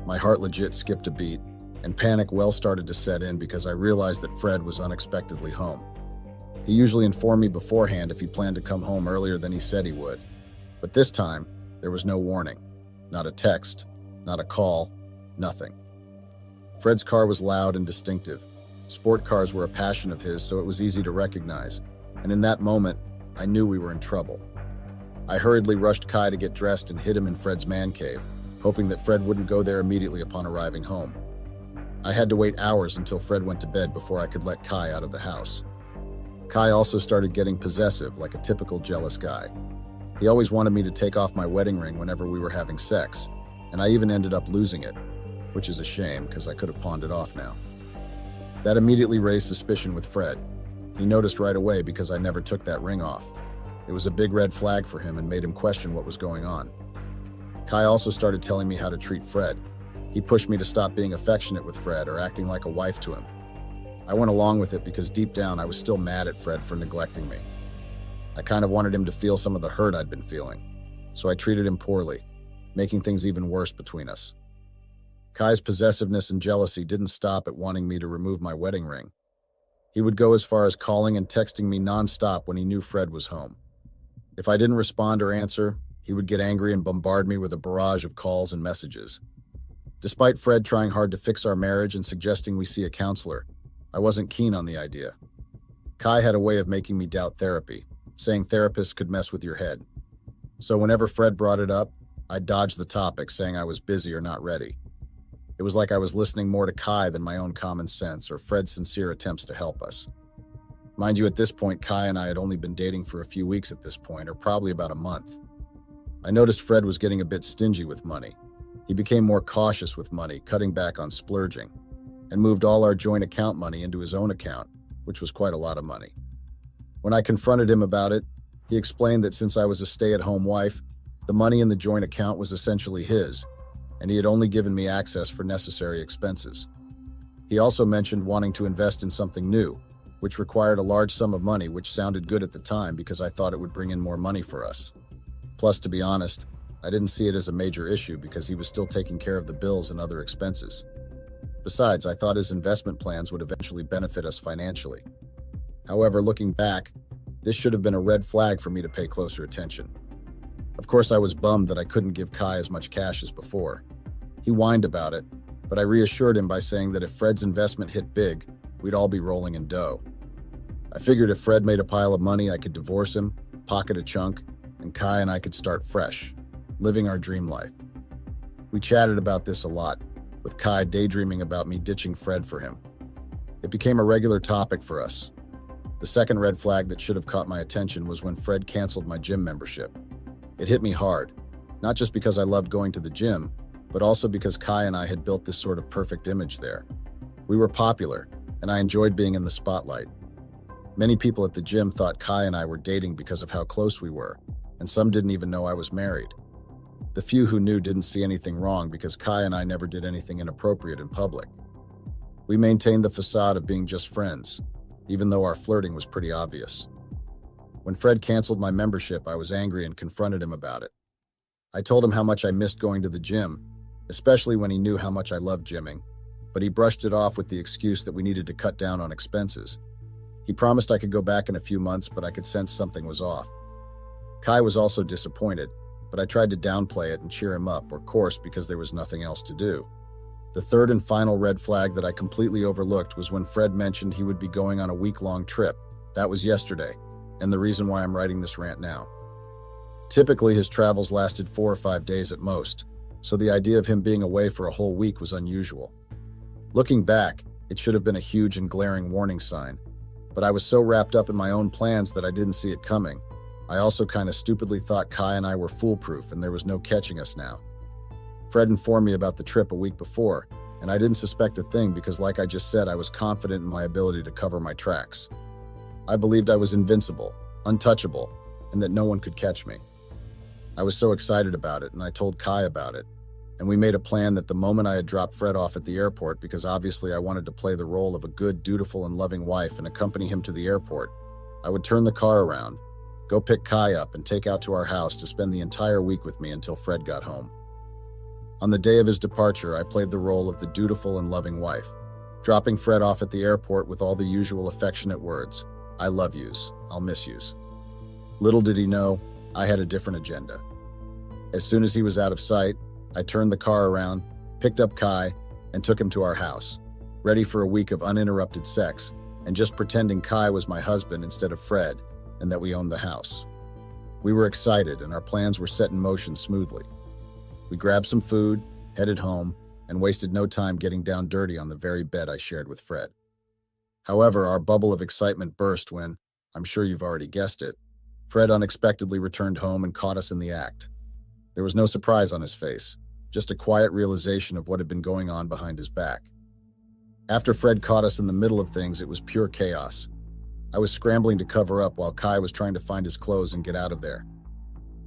My heart legit skipped a beat, and panic well started to set in because I realized that Fred was unexpectedly home. He usually informed me beforehand if he planned to come home earlier than he said he would. But this time, there was no warning. Not a text, not a call, nothing. Fred's car was loud and distinctive. Sport cars were a passion of his, so it was easy to recognize. And in that moment, I knew we were in trouble. I hurriedly rushed Kai to get dressed and hid him in Fred's man cave, hoping that Fred wouldn't go there immediately upon arriving home. I had to wait hours until Fred went to bed before I could let Kai out of the house. Kai also started getting possessive, like a typical jealous guy. He always wanted me to take off my wedding ring whenever we were having sex, and I even ended up losing it, which is a shame because I could have pawned it off now. That immediately raised suspicion with Fred. He noticed right away because I never took that ring off. It was a big red flag for him and made him question what was going on. Kai also started telling me how to treat Fred. He pushed me to stop being affectionate with Fred or acting like a wife to him. I went along with it because deep down I was still mad at Fred for neglecting me. I kind of wanted him to feel some of the hurt I'd been feeling, so I treated him poorly, making things even worse between us. Kai's possessiveness and jealousy didn't stop at wanting me to remove my wedding ring. He would go as far as calling and texting me nonstop when he knew Fred was home. If I didn't respond or answer, he would get angry and bombard me with a barrage of calls and messages. Despite Fred trying hard to fix our marriage and suggesting we see a counselor, I wasn't keen on the idea. Kai had a way of making me doubt therapy, saying therapists could mess with your head. So whenever Fred brought it up, I dodged the topic, saying I was busy or not ready. It was like I was listening more to Kai than my own common sense or Fred's sincere attempts to help us. Mind you, at this point, Kai and I had only been dating for a few weeks at this point, or probably about a month. I noticed Fred was getting a bit stingy with money. He became more cautious with money, cutting back on splurging, and moved all our joint account money into his own account, which was quite a lot of money. When I confronted him about it, he explained that since I was a stay-at-home wife, the money in the joint account was essentially his, and he had only given me access for necessary expenses. He also mentioned wanting to invest in something new, which required a large sum of money, which sounded good at the time because I thought it would bring in more money for us. Plus, to be honest, I didn't see it as a major issue because he was still taking care of the bills and other expenses. Besides, I thought his investment plans would eventually benefit us financially. However, looking back, this should have been a red flag for me to pay closer attention. Of course, I was bummed that I couldn't give Kai as much cash as before. He whined about it, but I reassured him by saying that if Fred's investment hit big, we'd all be rolling in dough. I figured if Fred made a pile of money, I could divorce him, pocket a chunk, and Kai and I could start fresh, living our dream life. We chatted about this a lot, with Kai daydreaming about me ditching Fred for him. It became a regular topic for us. The second red flag that should have caught my attention was when Fred canceled my gym membership. It hit me hard, not just because I loved going to the gym, but also because Kai and I had built this sort of perfect image there. We were popular, and I enjoyed being in the spotlight. Many people at the gym thought Kai and I were dating because of how close we were, and some didn't even know I was married. The few who knew didn't see anything wrong because Kai and I never did anything inappropriate in public. We maintained the facade of being just friends, even though our flirting was pretty obvious. When Fred canceled my membership, I was angry and confronted him about it. I told him how much I missed going to the gym, especially when he knew how much I loved gymming, but he brushed it off with the excuse that we needed to cut down on expenses. He promised I could go back in a few months, but I could sense something was off. Kai was also disappointed, but I tried to downplay it and cheer him up, of course, because there was nothing else to do. The third and final red flag that I completely overlooked was when Fred mentioned he would be going on a week-long trip. That was yesterday, and the reason why I'm writing this rant now. Typically, his travels lasted 4 or 5 days at most, so the idea of him being away for a whole week was unusual. Looking back, it should have been a huge and glaring warning sign, but I was so wrapped up in my own plans that I didn't see it coming. I also kind of stupidly thought Kai and I were foolproof and there was no catching us now. Fred informed me about the trip a week before, and I didn't suspect a thing because, like I just said, I was confident in my ability to cover my tracks. I believed I was invincible, untouchable, and that no one could catch me. I was so excited about it, and I told Kai about it, and we made a plan that the moment I had dropped Fred off at the airport, because obviously I wanted to play the role of a good, dutiful, and loving wife and accompany him to the airport, I would turn the car around, go pick Kai up, and take out to our house to spend the entire week with me until Fred got home. On the day of his departure, I played the role of the dutiful and loving wife, dropping Fred off at the airport with all the usual affectionate words, "I love yous, I'll miss yous." Little did he know, I had a different agenda. As soon as he was out of sight, I turned the car around, picked up Kai, and took him to our house, ready for a week of uninterrupted sex, and just pretending Kai was my husband instead of Fred, and that we owned the house. We were excited, and our plans were set in motion smoothly. We grabbed some food, headed home, and wasted no time getting down dirty on the very bed I shared with Fred. However, our bubble of excitement burst when, I'm sure you've already guessed it, Fred unexpectedly returned home and caught us in the act. There was no surprise on his face, just a quiet realization of what had been going on behind his back. After Fred caught us in the middle of things, it was pure chaos. I was scrambling to cover up while Kai was trying to find his clothes and get out of there.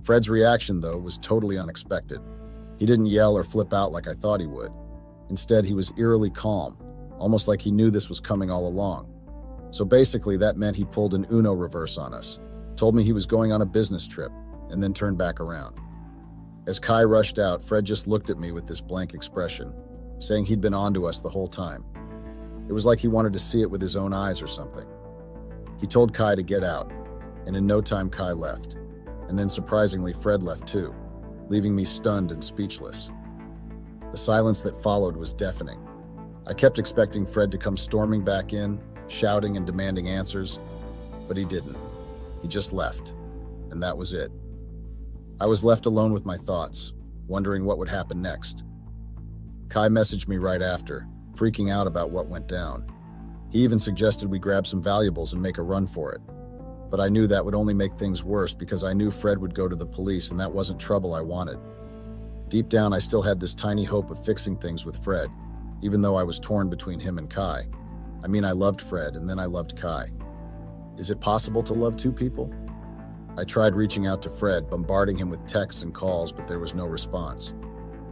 Fred's reaction, though, was totally unexpected. He didn't yell or flip out like I thought he would. Instead, he was eerily calm, almost like he knew this was coming all along. So basically, that meant he pulled an Uno reverse on us, told me he was going on a business trip, and then turned back around. As Kai rushed out, Fred just looked at me with this blank expression, saying he'd been onto us the whole time. It was like he wanted to see it with his own eyes or something. He told Kai to get out, and in no time Kai left. And then surprisingly, Fred left too, leaving me stunned and speechless. The silence that followed was deafening. I kept expecting Fred to come storming back in, shouting and demanding answers, but he didn't. He just left, and that was it. I was left alone with my thoughts, wondering what would happen next. Kai messaged me right after, freaking out about what went down. He even suggested we grab some valuables and make a run for it. But I knew that would only make things worse because I knew Fred would go to the police and that wasn't trouble I wanted. Deep down, I still had this tiny hope of fixing things with Fred, even though I was torn between him and Kai. I mean, I loved Fred and then I loved Kai. Is it possible to love two people? I tried reaching out to Fred, bombarding him with texts and calls, but there was no response.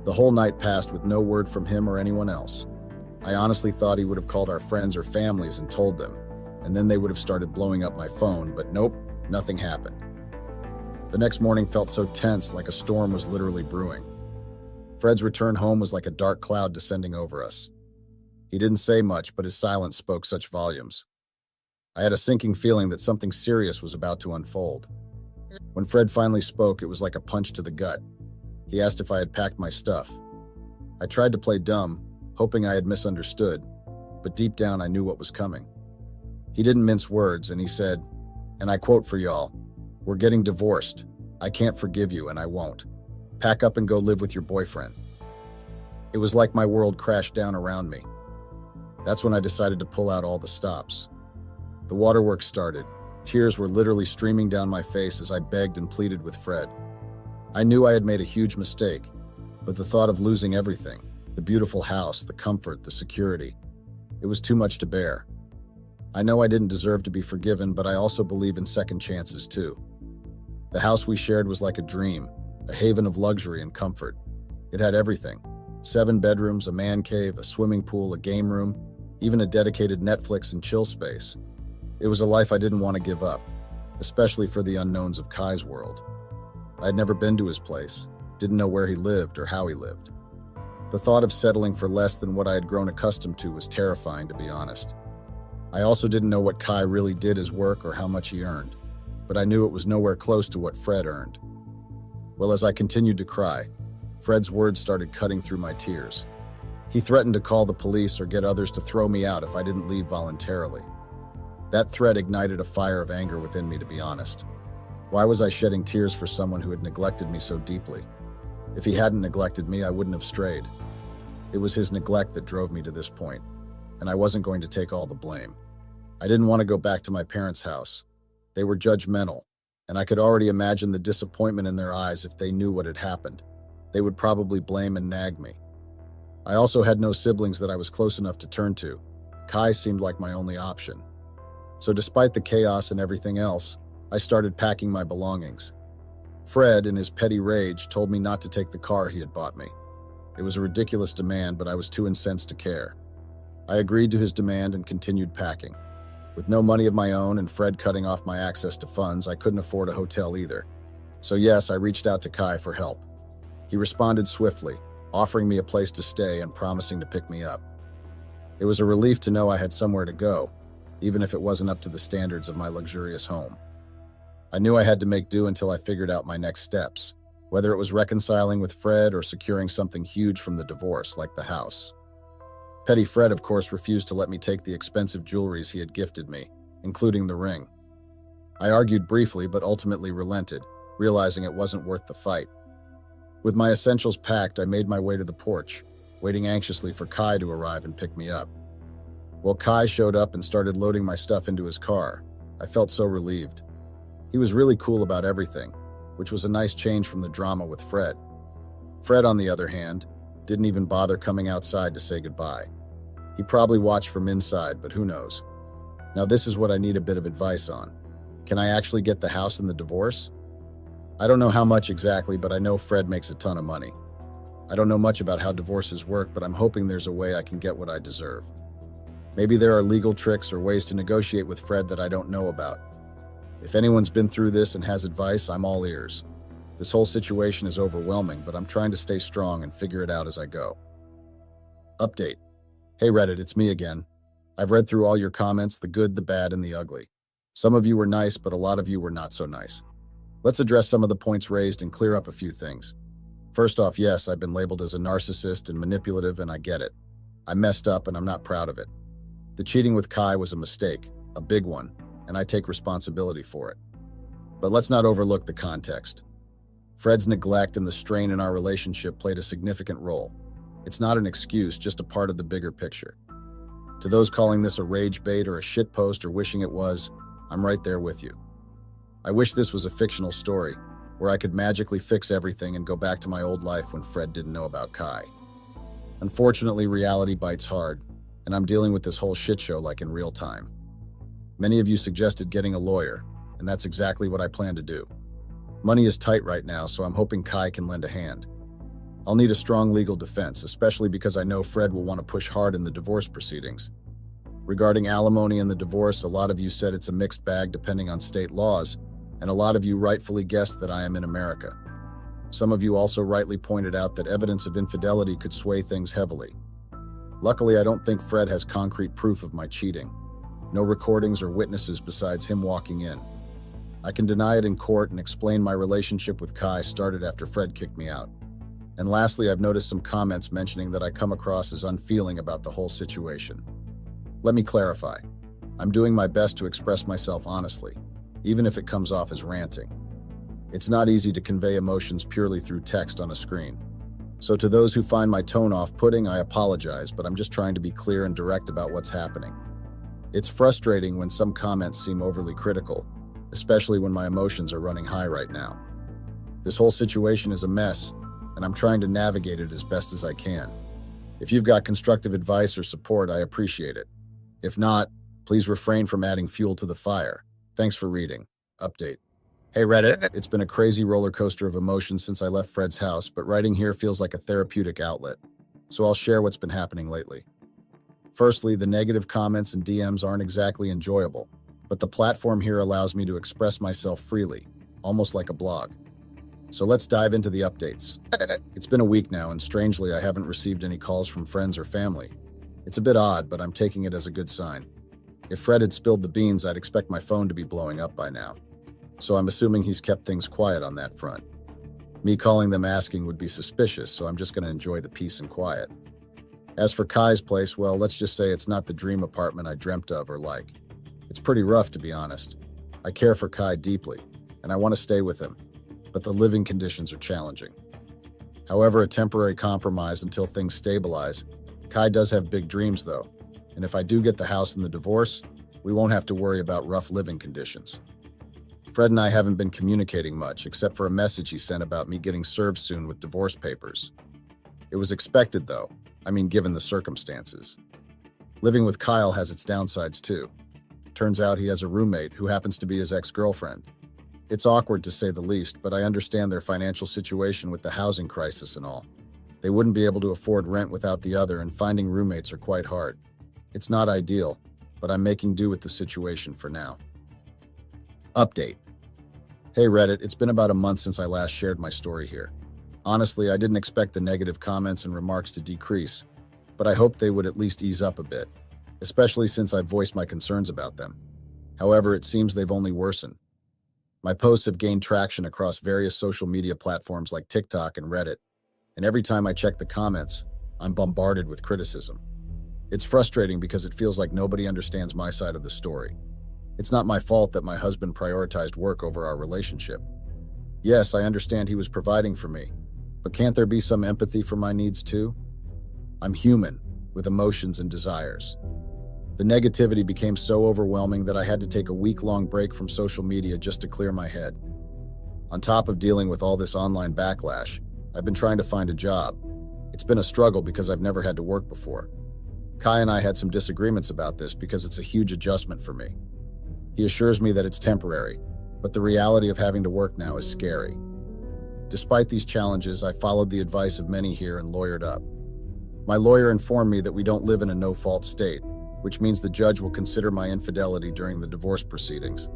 The whole night passed with no word from him or anyone else. I honestly thought he would have called our friends or families and told them, and then they would have started blowing up my phone, but nope, nothing happened. The next morning felt so tense, like a storm was literally brewing. Fred's return home was like a dark cloud descending over us. He didn't say much, but his silence spoke such volumes. I had a sinking feeling that something serious was about to unfold. When Fred finally spoke, it was like a punch to the gut. He asked if I had packed my stuff. I tried to play dumb, hoping I had misunderstood, but deep down I knew what was coming. He didn't mince words, and he said, and I quote for y'all, "We're getting divorced. I can't forgive you, and I won't. Pack up and go live with your boyfriend." It was like my world crashed down around me. That's when I decided to pull out all the stops. The waterworks started. Tears were literally streaming down my face as I begged and pleaded with Fred. I knew I had made a huge mistake, but the thought of losing everything, the beautiful house, the comfort, the security, it was too much to bear. I know I didn't deserve to be forgiven, but I also believe in second chances too. The house we shared was like a dream, a haven of luxury and comfort. It had everything: 7 bedrooms, a man cave, a swimming pool, a game room, even a dedicated Netflix and chill space. It was a life I didn't want to give up, especially for the unknowns of Kai's world. I had never been to his place, didn't know where he lived or how he lived. The thought of settling for less than what I had grown accustomed to was terrifying, to be honest. I also didn't know what Kai really did as work or how much he earned, but I knew it was nowhere close to what Fred earned. Well, as I continued to cry, Fred's words started cutting through my tears. He threatened to call the police or get others to throw me out if I didn't leave voluntarily. That threat ignited a fire of anger within me, to be honest. Why was I shedding tears for someone who had neglected me so deeply? If he hadn't neglected me, I wouldn't have strayed. It was his neglect that drove me to this point, and I wasn't going to take all the blame. I didn't want to go back to my parents' house. They were judgmental, and I could already imagine the disappointment in their eyes if they knew what had happened. They would probably blame and nag me. I also had no siblings that I was close enough to turn to. Kai seemed like my only option. So despite the chaos and everything else, I started packing my belongings. Fred, in his petty rage, told me not to take the car he had bought me. It was a ridiculous demand, but I was too incensed to care. I agreed to his demand and continued packing. With no money of my own and Fred cutting off my access to funds, I couldn't afford a hotel either. So yes, I reached out to Kai for help. He responded swiftly, offering me a place to stay and promising to pick me up. It was a relief to know I had somewhere to go, even if it wasn't up to the standards of my luxurious home. I knew I had to make do until I figured out my next steps, whether it was reconciling with Fred or securing something huge from the divorce, like the house. Petty Fred, of course, refused to let me take the expensive jewelries he had gifted me, including the ring. I argued briefly, but ultimately relented, realizing it wasn't worth the fight. With my essentials packed, I made my way to the porch, waiting anxiously for Kai to arrive and pick me up. Well, Kai showed up and started loading my stuff into his car. I felt so relieved. He was really cool about everything, which was a nice change from the drama with Fred. Fred, on the other hand, didn't even bother coming outside to say goodbye. He probably watched from inside, but who knows? Now this is what I need a bit of advice on. Can I actually get the house in the divorce? I don't know how much exactly, but I know Fred makes a ton of money. I don't know much about how divorces work, but I'm hoping there's a way I can get what I deserve. Maybe there are legal tricks or ways to negotiate with Fred that I don't know about. If anyone's been through this and has advice, I'm all ears. This whole situation is overwhelming, but I'm trying to stay strong and figure it out as I go. Update. Hey Reddit, it's me again. I've read through all your comments, the good, the bad, and the ugly. Some of you were nice, but a lot of you were not so nice. Let's address some of the points raised and clear up a few things. First off, yes, I've been labeled as a narcissist and manipulative, and I get it. I messed up and I'm not proud of it. The cheating with Kai was a mistake, a big one, and I take responsibility for it. But let's not overlook the context. Fred's neglect and the strain in our relationship played a significant role. It's not an excuse, just a part of the bigger picture. To those calling this a rage bait or a shitpost or wishing it was, I'm right there with you. I wish this was a fictional story, where I could magically fix everything and go back to my old life when Fred didn't know about Kai. Unfortunately, reality bites hard, and I'm dealing with this whole shit show like in real time. Many of you suggested getting a lawyer, and that's exactly what I plan to do. Money is tight right now, so I'm hoping Kai can lend a hand. I'll need a strong legal defense, especially because I know Fred will want to push hard in the divorce proceedings. Regarding alimony and the divorce, a lot of you said it's a mixed bag depending on state laws, and a lot of you rightfully guessed that I am in America. Some of you also rightly pointed out that evidence of infidelity could sway things heavily. Luckily, I don't think Fred has concrete proof of my cheating. No recordings or witnesses besides him walking in. I can deny it in court and explain my relationship with Kai started after Fred kicked me out. And lastly, I've noticed some comments mentioning that I come across as unfeeling about the whole situation. Let me clarify. I'm doing my best to express myself honestly, even if it comes off as ranting. It's not easy to convey emotions purely through text on a screen. So to those who find my tone off-putting, I apologize, but I'm just trying to be clear and direct about what's happening. It's frustrating when some comments seem overly critical, especially when my emotions are running high right now. This whole situation is a mess, and I'm trying to navigate it as best as I can. If you've got constructive advice or support, I appreciate it. If not, please refrain from adding fuel to the fire. Thanks for reading. Update. Hey Reddit, it's been a crazy roller coaster of emotions since I left Fred's house, but writing here feels like a therapeutic outlet. So I'll share what's been happening lately. Firstly, the negative comments and DMs aren't exactly enjoyable, but the platform here allows me to express myself freely, almost like a blog. So let's dive into the updates. It's been a week now, and strangely, I haven't received any calls from friends or family. It's a bit odd, but I'm taking it as a good sign. If Fred had spilled the beans, I'd expect my phone to be blowing up by now. So I'm assuming he's kept things quiet on that front. Me calling them asking would be suspicious, so I'm just going to enjoy the peace and quiet. As for Kai's place, well, let's just say it's not the dream apartment I dreamt of or like. It's pretty rough, to be honest. I care for Kai deeply, and I want to stay with him, but the living conditions are challenging. However, a temporary compromise until things stabilize. Kai does have big dreams, though, and if I do get the house and the divorce, we won't have to worry about rough living conditions. Fred and I haven't been communicating much, except for a message he sent about me getting served soon with divorce papers. It was expected, though. I mean, given the circumstances. Living with Kyle has its downsides, too. Turns out he has a roommate who happens to be his ex-girlfriend. It's awkward, to say the least, but I understand their financial situation with the housing crisis and all. They wouldn't be able to afford rent without the other, and finding roommates are quite hard. It's not ideal, but I'm making do with the situation for now. Update. Hey Reddit, it's been about a month since I last shared my story here. Honestly, I didn't expect the negative comments and remarks to decrease, but I hoped they would at least ease up a bit, especially since I've voiced my concerns about them. However, it seems they've only worsened. My posts have gained traction across various social media platforms like TikTok and Reddit, and every time I check the comments, I'm bombarded with criticism. It's frustrating because it feels like nobody understands my side of the story. It's not my fault that my husband prioritized work over our relationship. Yes, I understand he was providing for me, but can't there be some empathy for my needs too? I'm human, with emotions and desires. The negativity became so overwhelming that I had to take a week-long break from social media just to clear my head. On top of dealing with all this online backlash, I've been trying to find a job. It's been a struggle because I've never had to work before. Kai and I had some disagreements about this because it's a huge adjustment for me. He assures me that it's temporary, but the reality of having to work now is scary. Despite these challenges, I followed the advice of many here and lawyered up. My lawyer informed me that we don't live in a no-fault state, which means the judge will consider my infidelity during the divorce proceedings.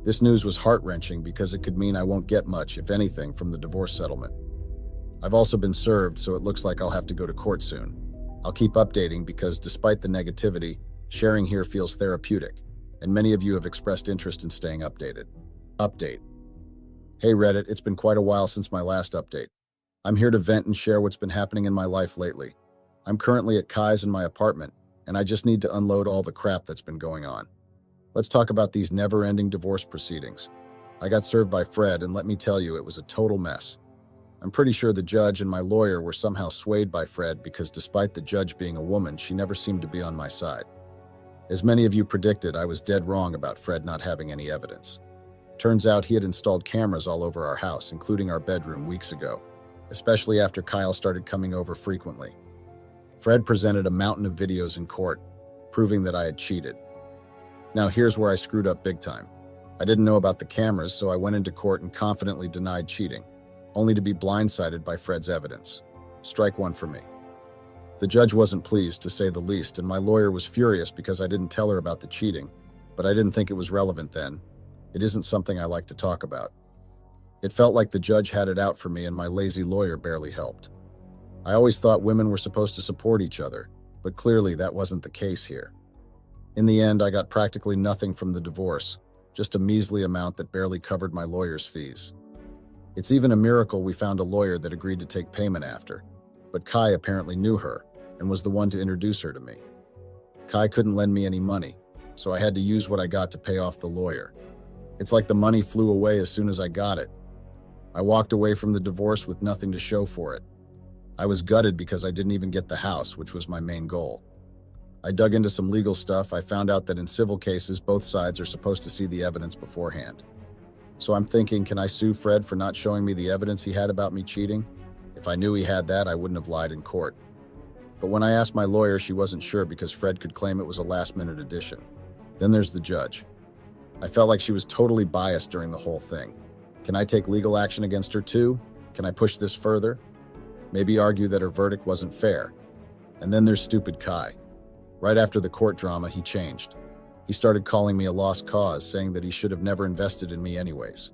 This news was heart-wrenching because it could mean I won't get much, if anything, from the divorce settlement. I've also been served, so it looks like I'll have to go to court soon. I'll keep updating because despite the negativity, sharing here feels therapeutic, and many of you have expressed interest in staying updated. Update. Hey Reddit, it's been quite a while since my last update. I'm here to vent and share what's been happening in my life lately. I'm currently at Kai's in my apartment, and I just need to unload all the crap that's been going on. Let's talk about these never-ending divorce proceedings. I got served by Fred, and let me tell you, it was a total mess. I'm pretty sure the judge and my lawyer were somehow swayed by Fred because despite the judge being a woman, she never seemed to be on my side. As many of you predicted, I was dead wrong about Fred not having any evidence. Turns out he had installed cameras all over our house, including our bedroom, weeks ago, especially after Kyle started coming over frequently. Fred presented a mountain of videos in court, proving that I had cheated. Now here's where I screwed up big time. I didn't know about the cameras, so I went into court and confidently denied cheating, only to be blindsided by Fred's evidence. Strike one for me. The judge wasn't pleased, to say the least, and my lawyer was furious because I didn't tell her about the cheating, but I didn't think it was relevant then. It isn't something I like to talk about. It felt like the judge had it out for me and my lazy lawyer barely helped. I always thought women were supposed to support each other, but clearly that wasn't the case here. In the end, I got practically nothing from the divorce, just a measly amount that barely covered my lawyer's fees. It's even a miracle we found a lawyer that agreed to take payment after, but Kai apparently knew her and was the one to introduce her to me. Kai couldn't lend me any money, so I had to use what I got to pay off the lawyer. It's like the money flew away as soon as I got it. I walked away from the divorce with nothing to show for it. I was gutted because I didn't even get the house, which was my main goal. I dug into some legal stuff. I found out that in civil cases, both sides are supposed to see the evidence beforehand. So I'm thinking, can I sue Fred for not showing me the evidence he had about me cheating? If I knew he had that, I wouldn't have lied in court. But when I asked my lawyer, she wasn't sure because Fred could claim it was a last-minute addition. Then there's the judge. I felt like she was totally biased during the whole thing. Can I take legal action against her too? Can I push this further? Maybe argue that her verdict wasn't fair. And then there's stupid Kai. Right after the court drama, he changed. He started calling me a lost cause, saying that he should have never invested in me anyways.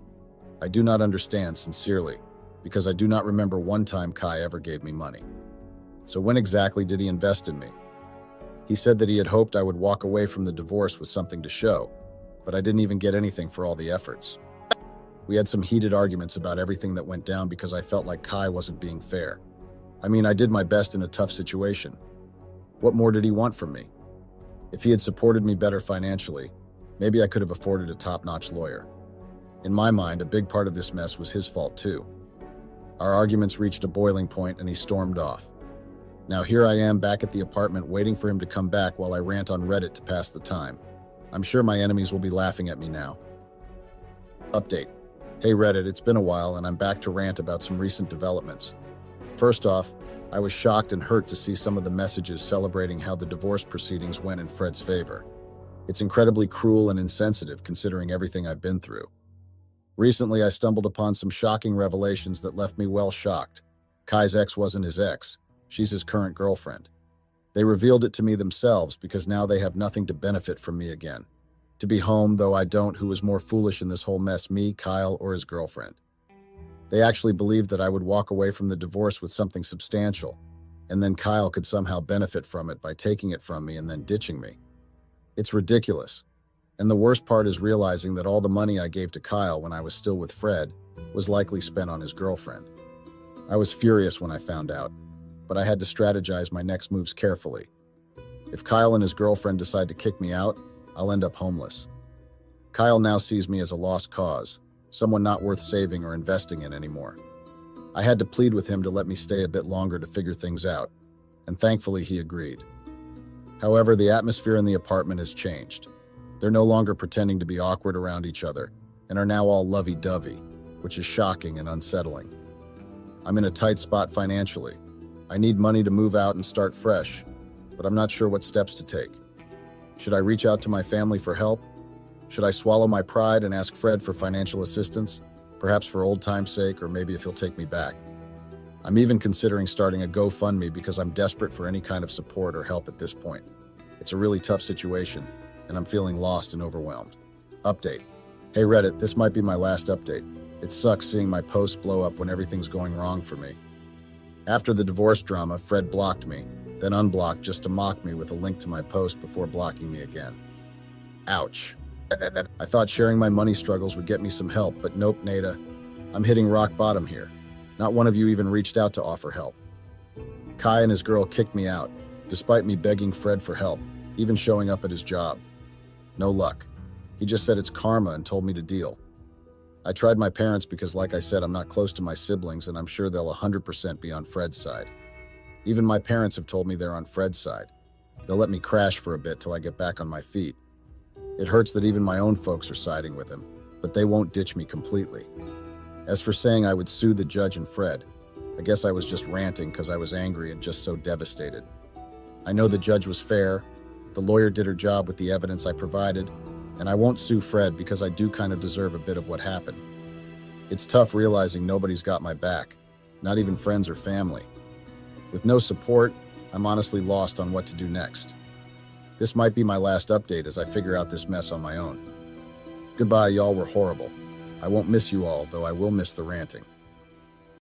I do not understand, sincerely, because I do not remember one time Kai ever gave me money. So when exactly did he invest in me? He said that he had hoped I would walk away from the divorce with something to show, but I didn't even get anything for all the efforts. We had some heated arguments about everything that went down because I felt like Kai wasn't being fair. I mean, I did my best in a tough situation. What more did he want from me? If he had supported me better financially, maybe I could have afforded a top-notch lawyer. In my mind, a big part of this mess was his fault too. Our arguments reached a boiling point and he stormed off. Now here I am back at the apartment waiting for him to come back while I rant on Reddit to pass the time. I'm sure my enemies will be laughing at me now. Update. Hey Reddit, it's been a while and I'm back to rant about some recent developments. First off, I was shocked and hurt to see some of the messages celebrating how the divorce proceedings went in Fred's favor. It's incredibly cruel and insensitive considering everything I've been through. Recently, I stumbled upon some shocking revelations that left me well shocked. Kai's ex wasn't his ex. She's his current girlfriend. They revealed it to me themselves because now they have nothing to benefit from me again. To be home, though I don't, who was more foolish in this whole mess, me, Kyle, or his girlfriend? They actually believed that I would walk away from the divorce with something substantial, and then Kyle could somehow benefit from it by taking it from me and then ditching me. It's ridiculous. And the worst part is realizing that all the money I gave to Kyle when I was still with Fred was likely spent on his girlfriend. I was furious when I found out, but I had to strategize my next moves carefully. If Kyle and his girlfriend decide to kick me out, I'll end up homeless. Kyle now sees me as a lost cause, someone not worth saving or investing in anymore. I had to plead with him to let me stay a bit longer to figure things out, and thankfully he agreed. However, the atmosphere in the apartment has changed. They're no longer pretending to be awkward around each other, and are now all lovey-dovey, which is shocking and unsettling. I'm in a tight spot financially. I need money to move out and start fresh, but I'm not sure what steps to take. Should I reach out to my family for help? Should I swallow my pride and ask Fred for financial assistance? Perhaps for old time's sake, or maybe if he'll take me back. I'm even considering starting a GoFundMe because I'm desperate for any kind of support or help at this point. It's a really tough situation, and I'm feeling lost and overwhelmed. Update. Hey Reddit, this might be my last update. It sucks seeing my posts blow up when everything's going wrong for me. After the divorce drama, Fred blocked me, then unblocked just to mock me with a link to my post before blocking me again. Ouch. I thought sharing my money struggles would get me some help, but nope, Nada. I'm hitting rock bottom here. Not one of you even reached out to offer help. Kai and his girl kicked me out, despite me begging Fred for help, even showing up at his job. No luck. He just said it's karma and told me to deal. I tried my parents because, like I said, I'm not close to my siblings and I'm sure they'll 100% be on Fred's side. Even my parents have told me they're on Fred's side. They'll let me crash for a bit till I get back on my feet. It hurts that even my own folks are siding with him, but they won't ditch me completely. As for saying I would sue the judge and Fred, I guess I was just ranting because I was angry and just so devastated. I know the judge was fair, the lawyer did her job with the evidence I provided, and I won't sue Fred because I do kind of deserve a bit of what happened. It's tough realizing nobody's got my back, not even friends or family. With no support, I'm honestly lost on what to do next. This might be my last update as I figure out this mess on my own. Goodbye, y'all were horrible. I won't miss you all, though I will miss the ranting.